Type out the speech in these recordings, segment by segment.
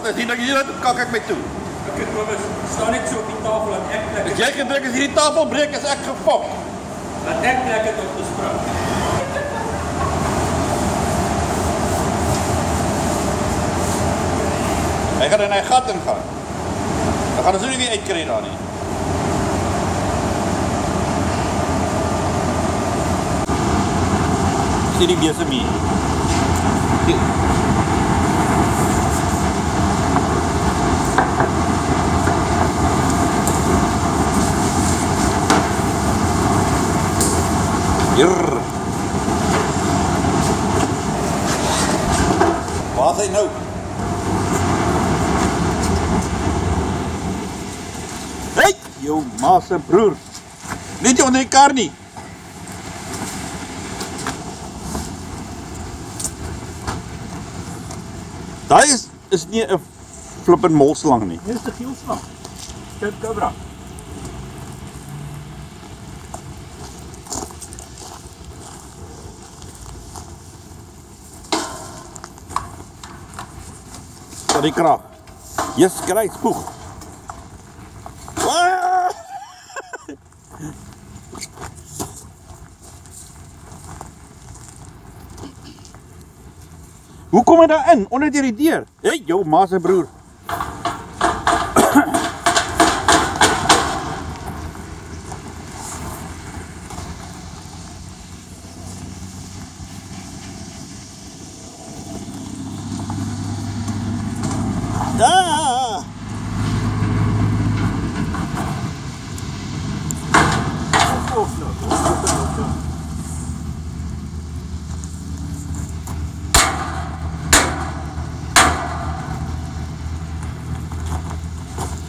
Wat is die ding hier? Kak ek my toe. Ek Kobus, staan net so op die tafel en ek plek. As jy gedruk as hierdie tafel breek, is ek gefok. Dat ek plek het op die sprong. Hy gaan in hy gat ingaan. Dan gaan ons nie weer uitkry daar nie. Sien die besem hier. Hier. Waar is hy nou? Hey, jou ma se broer. Net jy onder die kar nie. Daai is nie 'n flippin molslang nie. Dis 'n geelslang. Dit Cobra. Tot die krag. Yes, kry spoeg. Hoe kom hy daar in? Onder die deur? Hey, jou ma se broer. Daar!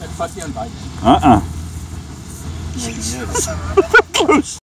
Ek vat nie aan daai. Close.